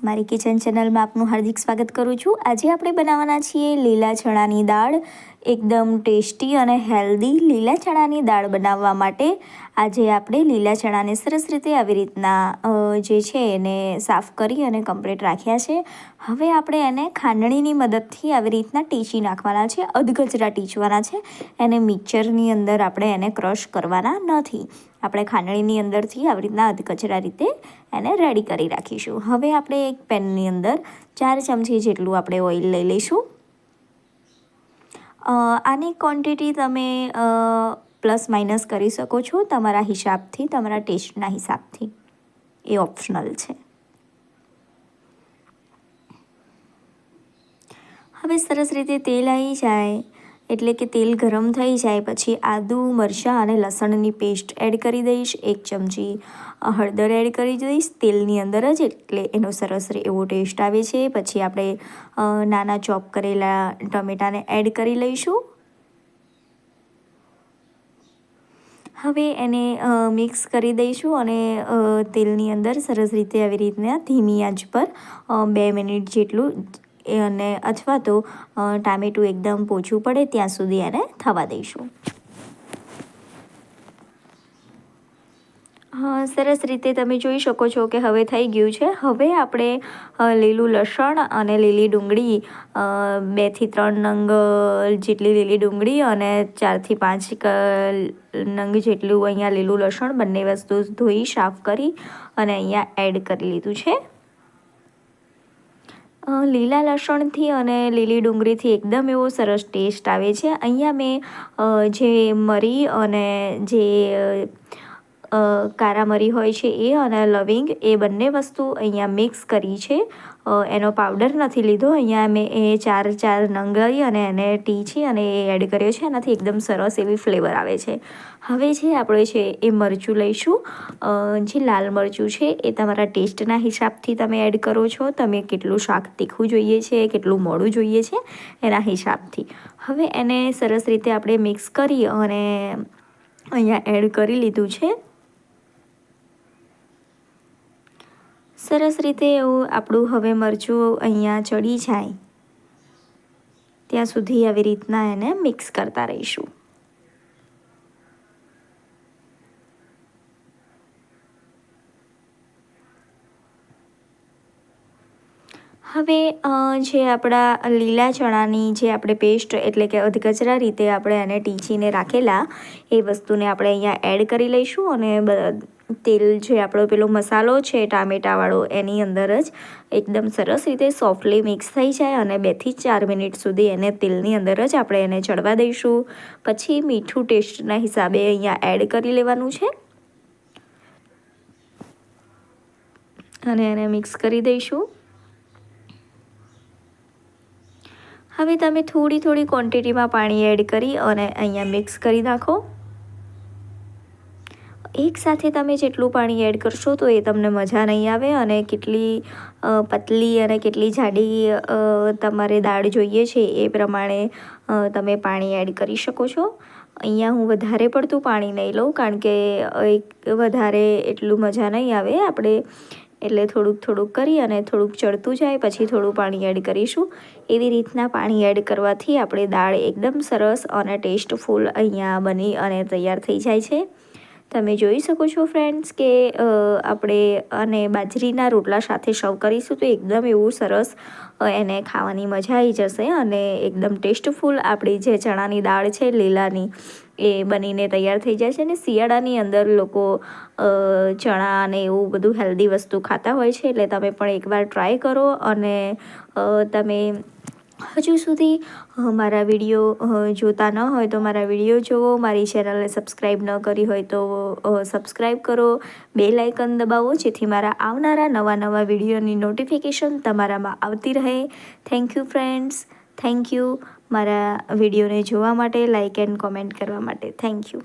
મારી કિચન ચેનલમાં આપનું હાર્દિક સ્વાગત કરું છું। આજે આપણે બનાવવાના છીએ લીલા ચણાની દાળ। એકદમ ટેસ્ટી અને હેલ્ધી લીલા ચણાની દાળ બનાવવા માટે આજે આપણે લીલા ચણાને સરસ રીતે આવી રીતના જે છે એને સાફ કરી અને કમ્પ્લીટ રાખ્યા છે। હવે આપણે એને ખાંડણીની મદદથી આવી રીતના ટીચી નાખવાના છે, અધકચરા ટીચવાના છે। એને મિક્સરની અંદર આપણે એને ક્રશ કરવાના નથી, આપણે ખાંડણીની અંદરથી આવી રીતના અધકચરા રીતે એને રેડી કરી રાખીશું। હવે આપણે એક પેનની અંદર 4 ચમચી જેટલું આપણે ઓઇલ લઈ લઈશું। આની ક્વોન્ટિટી તમે પ્લસ માઇનસ કરી શકો છો તમારા હિસાબથી, તમારા ટેસ્ટના હિસાબથી, એ ઓપ્શનલ છે। હવે સરસ રીતે તેલ આવી જાય એટલે કે તેલ ગરમ થઈ જાય પછી આદુ, મરચાં અને લસણની પેસ્ટ એડ કરી દઈશ। 1 ચમચી હળદર એડ કરી દઈશ તેલની અંદર જ, એટલે એનો સરસ એવો ટેસ્ટ આવે છે। પછી આપણે નાના ચોપ કરેલા ટમેટાને એડ કરી લઈશું। હવે એને મિક્સ કરી દઈશું અને તેલની અંદર સરસ રીતે આવી રીતના ધીમી આંચ પર 2 મિનિટ જેટલું અને અથવા તો ટામેટું એકદમ પોચું પડે ત્યાં સુધી એને થવા દઈશું। સરસ રીતે તમે જોઈ શકો છો કે હવે થઈ ગયું છે। હવે આપણે લીલું લસણ અને લીલી ડુંગળી 2 થી 3 નંગ જેટલી લીલી ડુંગળી અને 4 થી 5 નંગ જેટલું અહીંયા લીલું લસણ બંને વસ્તુ ધોઈ સાફ કરી અને અહીંયા એડ કરી લીધું છે। લીલા લસણથી અને લીલી ડુંગળીથી એકદમ એવો સરસ ટેસ્ટ આવે છે। અહીંયા મેં જે મરી અને જે કારા મરી હોય છે એ અને લવિંગ એ બંને વસ્તુ અહીંયા મિક્સ કરી છે, એનો પાવડર નથી લીધો। અહીંયા મેં એ 4 નંગ લઈ અને એને ટીચી અને એ એડ કર્યો છે, એનાથી એકદમ સરસ એવી ફ્લેવર આવે છે। હવે જે આપણે છે એ મરચું લઈશું, જે લાલ મરચું છે એ તમારા ટેસ્ટના હિસાબથી તમે એડ કરો છો, તમે કેટલું શાક તીખું જોઈએ છે, કેટલું મોડું જોઈએ છે એના હિસાબથી। હવે એને સરસ રીતે આપણે મિક્સ કરી અને અહીંયા એડ કરી લીધું છે। સરસ રીતે એવું આપણું હવે મરચું અહીંયા ચડી જાય ત્યાં સુધી આવી રીતના એને મિક્સ કરતા રહીશું। હવે જે આપણા લીલા ચણાની જે આપણે પેસ્ટ એટલે કે અધકચરા રીતે આપણે એને ટીચીને રાખેલા એ વસ્તુને આપણે અહીંયા એડ કરી લઈશું અને તેલ જે આપણો પેલો મસાલો છે ટામેટાવાળો એની અંદર જ એકદમ સરસ રીતે સોફ્ટલી મિક્સ થઈ જાય અને 2 થી 4 મિનિટ સુધી એને તેલની અંદર જ આપણે એને ચડવા દઈશું। પછી મીઠું ટેસ્ટના હિસાબે અહીંયા એડ કરી લેવાનું છે અને એને મિક્સ કરી દઈશું। હવે તમે થોડી ક્વોન્ટિટીમાં પાણી એડ કરી અને અહીંયા મિક્સ કરી નાખો। એકસાથે તમે જેટલું પાણી એડ કરશો તો એ તમને મજા નહીં આવે અને કેટલી પતલી અને કેટલી જાડી તમારે દાળ જોઈએ છે એ પ્રમાણે તમે પાણી એડ કરી શકો છો। અહીંયા હું વધારે પડતું પાણી નહીં લઉં કારણ કે વધારે એટલું મજા નહીં આવે આપણે, એટલે થોડુંક કરી અને થોડુંક ચડતું જાય પછી થોડું પાણી એડ કરીશું। એવી રીતના પાણી એડ કરવાથી આપણે દાળ એકદમ સરસ અને ટેસ્ટફુલ અહીંયા બની અને તૈયાર થઈ જાય છે। તમે જોઈ શકો છો ફ્રેન્ડ્સ કે આપણે અને બાજરીના રોટલા સાથે સર્વ કરીશું તો એકદમ એવું સરસ એને ખાવાની મજા આવી જશે અને એકદમ ટેસ્ટફુલ આપણી જે ચણાની દાળ છે લીલાની એ બનીને તૈયાર થઈ જાય છે। અને શિયાળાની અંદર લોકો ચણા અને એવું બધું હેલ્ધી વસ્તુ ખાતા હોય છે, એટલે તમે પણ એકવાર ટ્રાય કરો અને તમે હજુ સુધી મારા વિડીયો જોતા ન હોય તો મારા વિડીયો જુઓ, મારી ચેનલને સબસ્ક્રાઈબ ન કરી હોય તો સબસ્ક્રાઈબ કરો, બેલ આઇકન દબાવો જેથી મારા આવનારા નવા વિડીયોની નોટિફિકેશન તમારામાં આવતી રહે। Thank you friends, thank you મારા વિડીયોને જોવા માટે, લાઇક એન્ડ કોમેન્ટ કરવા માટે, થેન્ક યુ।